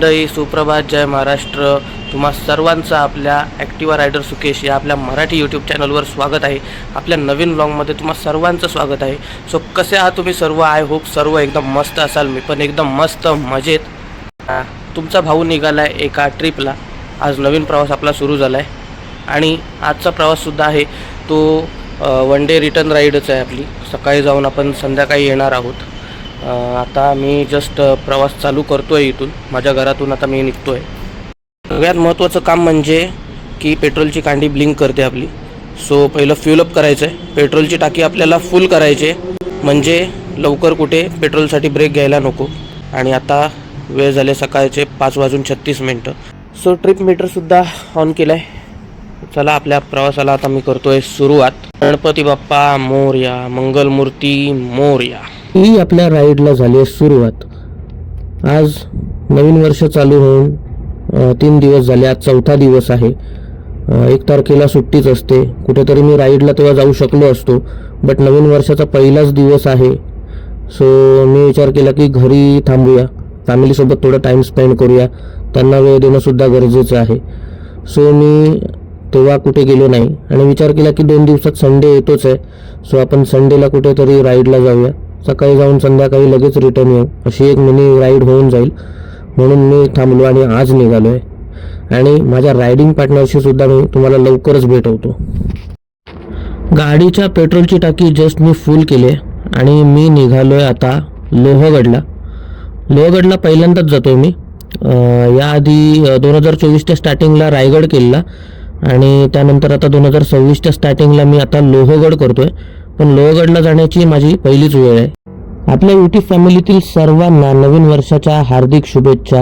मंडळी, सुप्रभात, जय महाराष्ट्र. तुम्हा सर्वांचं आपल्या ॲक्टिवा रायडर सुकेश या आपल्या मराठी यूट्यूब चॅनलवर स्वागत आहे. आपल्या नवीन व्लॉगमध्ये तुम्हा सर्वांचं स्वागत आहे. सो कसे आहात तुम्ही सर्व? आय होप सर्व एकदम मस्त असाल. मी पण एकदम मस्त मजेत. तुमचा भाऊ निघाला आहे एका ट्रिपला. आज नवीन प्रवास आपला सुरू झाला आहे आणि आजचा प्रवाससुद्धा आहे तो वन डे रिटर्न राईडच आहे आपली. सकाळी जाऊन आपण संध्याकाळी येणार आहोत. आता मी जस्ट प्रवास चालू करतो आहे. इथून माझ्या घरातून आता मी निघतो आहे. सगळ्यात महत्त्वाचं काम म्हणजे की पेट्रोलची कांडी ब्लिंक करते आपली. सो पहिलं फ्यूलअप करायचं आहे. पेट्रोलची टाकी आपल्याला फुल करायची आहे म्हणजे लवकर कुठे पेट्रोलसाठी ब्रेक घ्यायला नको. आणि आता वेळ झाले सकाळचे 5:36. सो ट्रिप मीटरसुद्धा ऑन केलं आहे. चला आपल्या प्रवासाला आता मी करतो आहे सुरुवात. गणपती बाप्पा मोरया, मंगलमूर्ती मोरया. ही आपल्या राईडला झाली आहे सुरुवात. आज नवीन वर्ष चालू होऊन 3 दिवस झाले. आज 4था दिवस आहे. 1 तारखेला सुट्टीच असते. कुठेतरी मी राईडला तेव्हा जाऊ शकलो असतो, बट नवीन वर्षाचा पहिलाच दिवस आहे. सो मी विचार केला की घरी थांबूया, फॅमिलीसोबत थोडा टाईम स्पेंड करूया. त्यांना वेळ देणंसुद्धा गरजेचं आहे. सो मी तेव्हा कुठे गेलो नाही आणि विचार केला की 2 दिवसात संडे येतोच आहे. सो आपण संडेला कुठेतरी राईडला जाऊया. सकाळी जाऊन संध्याकाळी लगेच रिटर्न येऊ, अशी एक मिनी राईड होऊन जाईल. म्हणून मी थांबलो आणि आज निघालो आहे. आणि माझ्या रायडिंग पार्टनरशी सुद्धा मी तुम्हाला लवकरच भेटवतो. गाडीच्या पेट्रोलची टाकी जस्ट मी फुल केली आहे आणि मी निघालो आहे आता लोहगडला. लोहगडला पहिल्यांदाच जातो आहे मी. याआधी 2024च्या स्टार्टिंगला रायगड केलेला आणि त्यानंतर आता 2026च्या स्टार्टिंगला मी आता लोहगड करतो आहे. पण लोहगडला जाण्याची माझी पहिलीच वेळ आहे. आपल्या यूट्यूब फॅमिलीतील सर्वांना नवीन वर्षाच्या हार्दिक शुभेच्छा.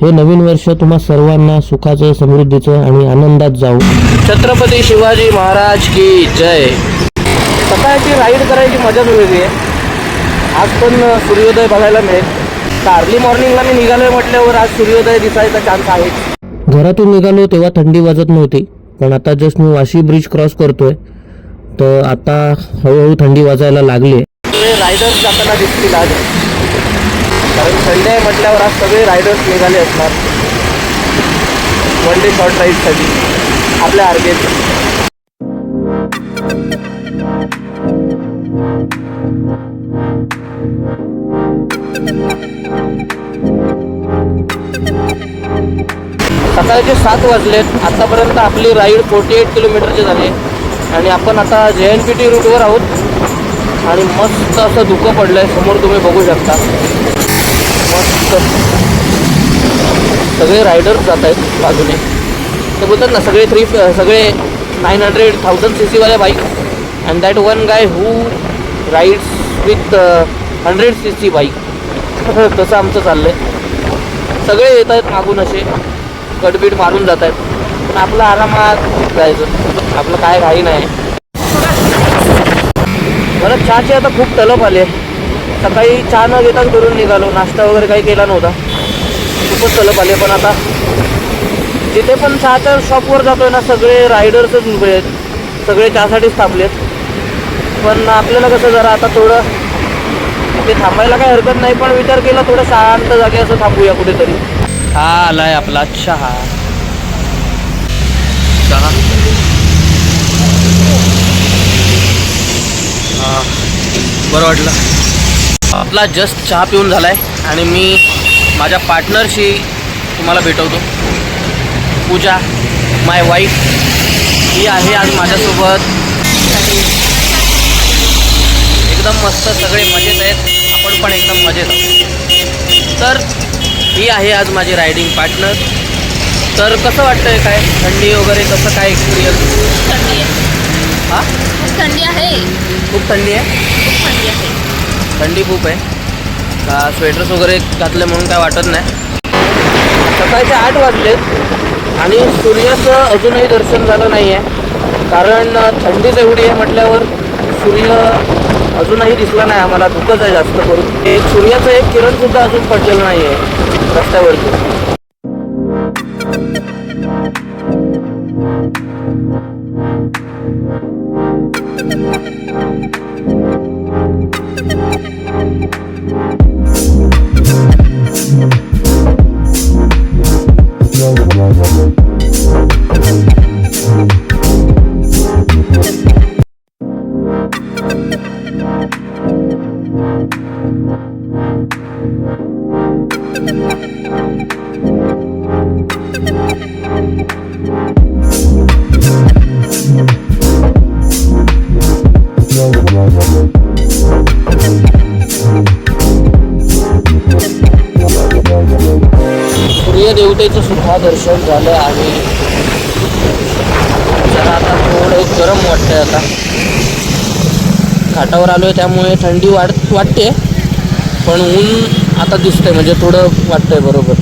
हे नवीन वर्ष तुम्हा सर्वांना सुखाचं, समृद्धीचं आणि आनंदात जाऊ. छत्रपती शिवाजी महाराज की जय. सकाळची राईड करायची मजाच वेगळी आहे. आज पण सूर्योदय बघायला मिळेल. अर्ली मॉर्निंगला मी निघालोय म्हटल्यावर आज सूर्योदय दिसायचा चान्स आहे. घरातून निघालो तेव्हा थंडी वाजत नव्हती, पण आता जस्ट मी वाशी ब्रिज क्रॉस करतोय तर आता हळूहळू थंडी वाजायला लागली. रायडर्स जाताना दिसतील आज, कारण संडे आहे म्हटल्यावर आज सगळे रायडर्स निघाले असणार वन डे शॉर्ट राईडसाठी आपल्या आर्गेत. सकाळचे 7 वाजलेत. आतापर्यंत आपली राईड 48 किलोमीटरची झाली आणि आपण आता JNPT रूटवर आहोत. आणि मस्त असं धुकं पडलं आहे. समोर तुम्ही बघू शकता. मस्त सगळे रायडर्स जात आहेत बाजूने. ते बोलतात ना सगळे 900,000 cc वाले bike and that one guy who rides with 100 cc bike. तसं आमचं चाललं आहे. सगळे येत आहेत मागून असे कटबीट मारून जात आहेत. पण आपलं आरामात जायचं, आपलं काय घाई नाही. मला चहाची आता खूप तलब आली आहे. सकाळी चहा न घेताच करून निघालो. नाश्ता वगैरे काही केला नव्हता. खूपच तलब आली. पण आता जिथे पण चहाच्या शॉपवर जातोय ना सगळे रायडर्सच उभे आहेत. सगळे चहासाठीच थांबलेत. पण आपल्याला कसं जरा आता थोडं ते थांबायला काही हरकत नाही, पण विचार केला थोडं शांत जागे असं थांबूया कुठेतरी. हा आलाय आपला चहा. चहा बरं वाटलं. आपला जस्ट चहा पिऊन झाला आहे आणि मी माझ्या पार्टनरशी तुम्हाला भेटवतो. पूजा माय वाईफ ही आहे आज माझ्यासोबत. एकदम मस्त सगळे मजेत आहेत. आपण पण एकदम मजेत आहोत. तर ही आहे आज माझी रायडिंग पार्टनर. तर कसं वाटतंय, काय थंडी वगैरे कसं काय एक्सपिरियन्स? थंडी आहे. हां खूप थंडी आहे. खूप थंडी आहे. खूप थंडी आहे. थंडी खूप आहे. स्वेटर्स वगैरे घातले म्हणून काय वाटत नाही. सकाळचे 8 वाजलेत आणि सूर्याचं अजूनही दर्शन झालं नाही आहे. कारण थंडीच एवढी आहे म्हटल्यावर सूर्य अजूनही दिसला नाही आम्हाला. धुकंच आहे जास्त करून. एक सूर्याचं एक किरणसुद्धा अजून पडलेलं नाही आहे रस्त्यावरती. देवतेचं सुद्धा दर्शन झालं आणि जरा आता थोडं गरम वाटतंय. आता घाटावर आलो आहे त्यामुळे थंडी वाटते, पण ऊन आता दिसतंय म्हणजे थोडं वाटतंय बरोबर.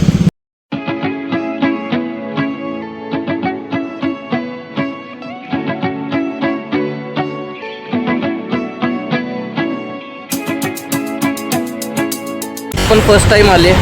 पण फर्स्ट टाइम आले.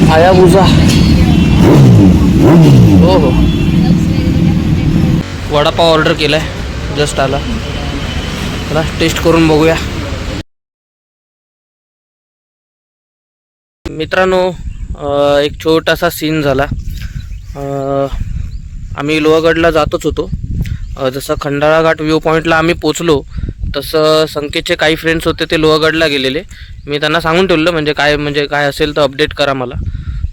हायाबुसा. हो हो, वडापाव ऑर्डर केलाय, जस्ट आला. चला टेस्ट करून बघूया. मित्रांनो, एक छोटासा सीन झाला. आम्ही लोहगडला जातच होतो. जसं खंडाळा घाट व्ह्यू पॉईंटला आम्ही पोचलो तसं संकेतचे काही फ्रेंड्स होते ते लोहगडला गेलेले. मी त्यांना सांगून ठेवलं म्हणजे काय असेल तर अपडेट करा मला.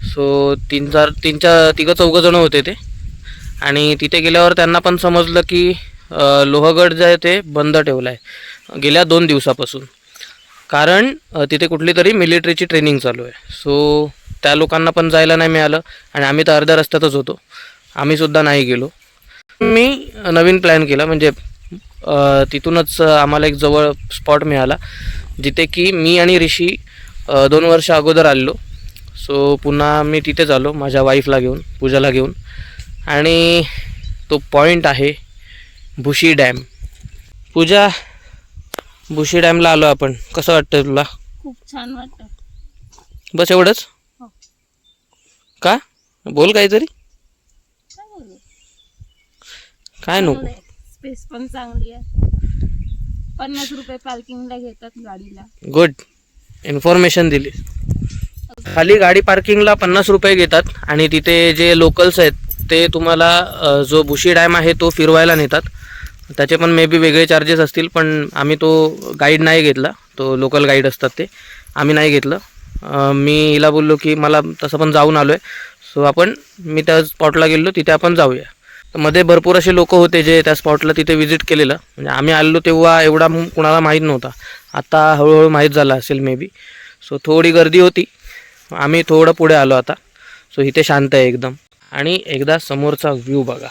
सो तिघं चौघं जण होते ते, आणि तिथे गेल्यावर त्यांना पण समजलं की लोहगड जे आहे ते बंद ठेवलं आहे गेल्या 2 दिवसापासून. कारण तिथे कुठली तरी मिलिटरीची ट्रेनिंग चालू आहे. सो त्या लोकांना पण जायला नाही मिळालं आणि आम्ही तर अर्ध्या रस्त्यातच होतो, आम्हीसुद्धा नाही गेलो. मी नवीन प्लॅन केला, म्हणजे तिथूनच आम्हाला एक जवळ स्पॉट मिळाला जिथे की मी आणि ऋषी 2 वर्ष अगोदर आलेलो. सो पुन्हा मी तिथेच आलो माझ्या वाईफला घेऊन, पूजाला घेऊन, आणि तो पॉईंट आहे भुशी डॅम. पूजा, भुशी डॅमला आलो आपण. कसं वाटतं तुला? खूप छान वाटतं. बस एवढंच हो. का? बोल काहीतरी. काय बोलू? काय नको. स्पेस पण चांगली आहे. 50 रुपये पार्किंगला घेतात गाडीला. गुड इन्फॉर्मेशन दिली. खाली गाडी पार्किंगला 50 रुपये घेतात आणि तिथे जे लोकल्स आहेत ते तुम्हाला जो भुशी डॅम आहे तो फिरवायला नेतात. त्याचे पण मे बी वेगळे चार्जेस असतील, पण आम्ही तो गाईड नाही घेतला, तो लोकल गाईड असतात ते आम्ही नाही घेतलं. मी हिला बोललो की मला तसं पण जाऊन आलो आहे, सो मी त्या स्पॉटला गेलो, तिथे आपण जाऊया. मध्ये भरपूर असे लोक होते जे त्या स्पॉटला तिथे व्हिजिट केलेलं. म्हणजे आम्ही आलो तेव्हा एवढा कुणाला माहीत नव्हता, आता हळूहळू माहीत झाला असेल मे बी. सो थोडी गर्दी होती, आम्ही थोडं पुढे आलो आता. सो इथे शांत आहे एकदम, आणि एकदा समोरचा व्ह्यू बघा.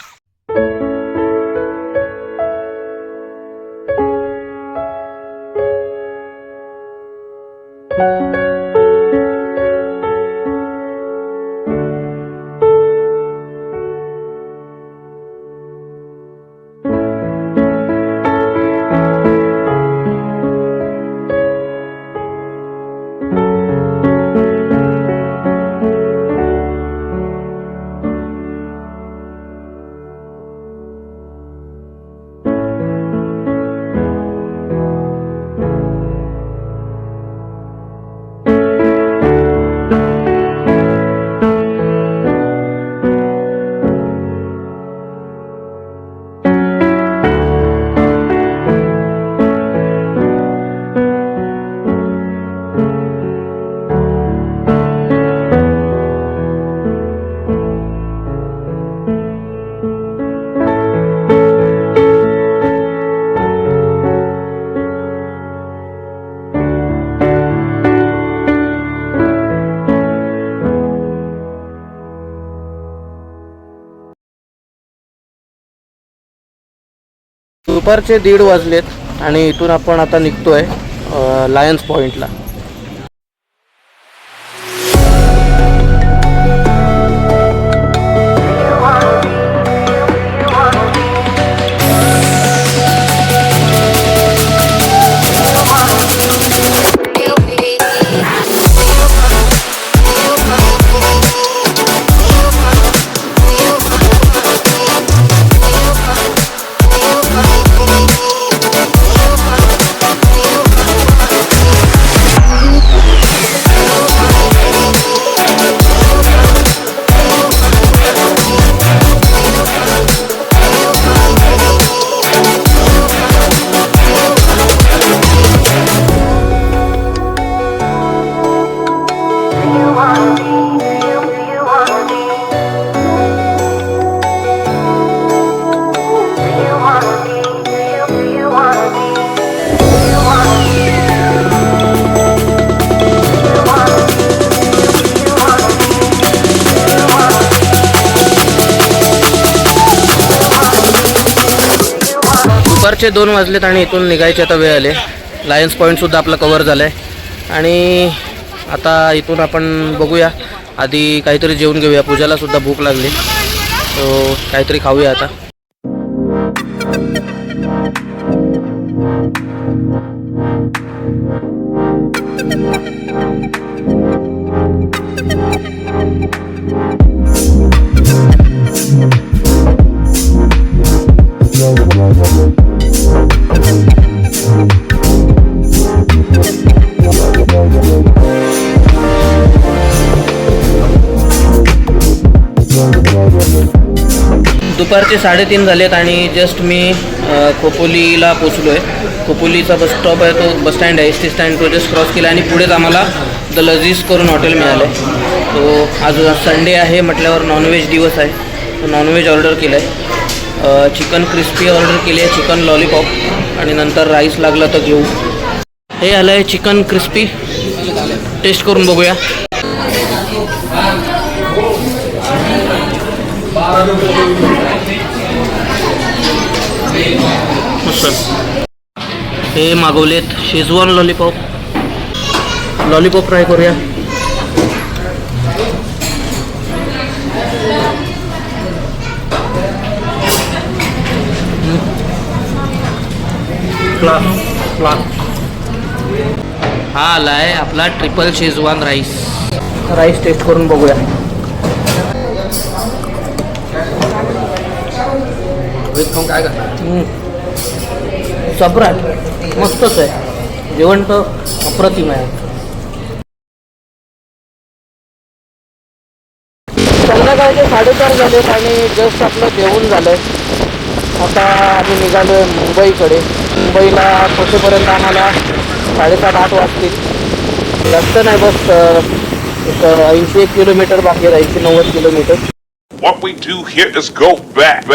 दुपारचे 1:30 वाजलेत आणि इथून आपण आता निघतोय लायन्स पॉईंटला. दुपारचे 2 वाजलेत आणि इथून निघायचे आता वेळ आले. लायन्स पॉईंटसुद्धा आपला कवर झाला आहे आणि आता इथून आपण बघूया. आधी काहीतरी जेवून घेऊया. पूजालासुद्धा भूक लागली, सो काहीतरी खाऊया आता. दुपारचे 3:30 झालेत आणि जस्ट मी खोपोलीला पोचलो आहे. खोपोलीचा बस स्टॉप आहे, तो बस स्टँड आहे, एस टी स्टँड, तो जस्ट क्रॉस केला आणि पुढेच आम्हाला द लजीज करून हॉटेल मिळालं आहे. तो आज संडे आहे म्हटल्यावर नॉनव्हेज दिवस आहे, तो नॉनव्हेज ऑर्डर केलं आहे. चिकन क्रिस्पी ऑर्डर केली आहे, चिकन लॉलीपॉप आणि नंतर राईस लागला तर घेऊ. हे आलं आहे चिकन क्रिस्पी, टेस्ट करून बघूया. हे मागवलेत शेजवान लॉलीपॉप. लॉलीपॉप ट्राय करूया. हा आला आहे आपला triple schezwan rice. Rice test करून बघूया. काय का सब्राट मस्तच आहे. जेवण तर अप्रतिम आहे. संध्याकाळचे 4:30 झालेत आणि जस्ट आपलं जेवण झालं आहे. आता आम्ही निघालो आहे मुंबईकडे. मुंबईला पोहोचेपर्यंत आम्हाला 7:30-8 वाजतील. जास्त नाही, बस एक 80 किलोमीटर बाकी आहे, 80-90 kilometre. What we do here is go back.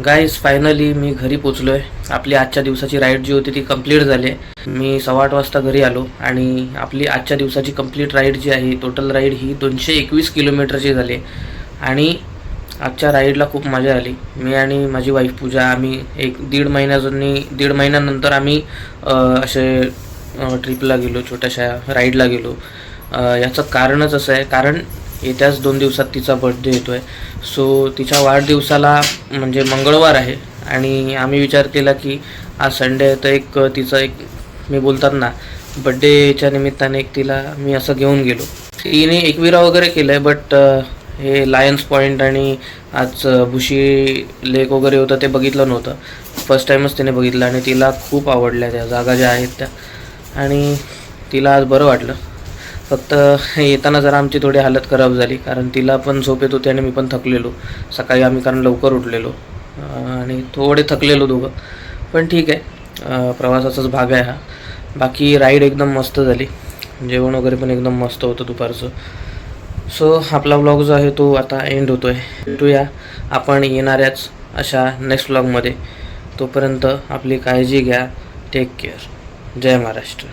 Guys finally मी घरी पोचलो आहे. आपली आजच्या दिवसाची राईड जी होती ती कंप्लीट झाली. मी 8:15 वाजता घरी आलो आणि आपली आजच्या दिवसाची कंप्लीट राईड जी आहे, टोटल राईड ही 221 किलोमीटरची झाली आणि आजच्या राईडला खूप मजा आली. मी आणि माझी वाईफ पूजा आम्ही एक दीड महिन्यानंतर आम्ही असे ट्रिपला गेलो, छोट्याशा राईडला गेलो. याचं कारणच असं आहे, कारण येत्याच 2 दिवसात तिचा बर्थडे येतो आहे. सो तिच्या वाढदिवसाला म्हणजे मंगळवार आहे आणि आम्ही विचार केला की आज संडे आहे तर एक तिचं एक मी बोलतात ना बड्डेच्या निमित्ताने एक तिला मी असं घेऊन गेलो. तिने एकविरा वगैरे केलं आहे, बट हे लायन्स पॉईंट आणि आज भुशी लेक वगैरे होतं ते बघितलं नव्हतं. फर्स्ट टाईमच तिने बघितलं आणि तिला खूप आवडल्या त्या जागा ज्या आहेत त्या आणि तिला आज बरं वाटलं. फक्त येताना जरा आमची थोडी हालत खराब झाली, कारण तिला पण झोप येत होती आणि मी पण थकलेलो. सकाळी आम्ही कारण लवकर उठलेलो आणि थोडे थकलेलो दोघं, पण ठीक आहे, प्रवासाचाच भाग आहे हा. बाकी राईड एकदम मस्त झाली, जेवण वगैरे पण एकदम मस्त होतं दुपारचं. सो आपला व्लॉग जो आहे तो आता एंड होतो आहे. भेटूया आपण येणाऱ्याच अशा नेक्स्ट व्लॉगमध्ये. तोपर्यंत आपली काळजी घ्या. Take care. जय महाराष्ट्र.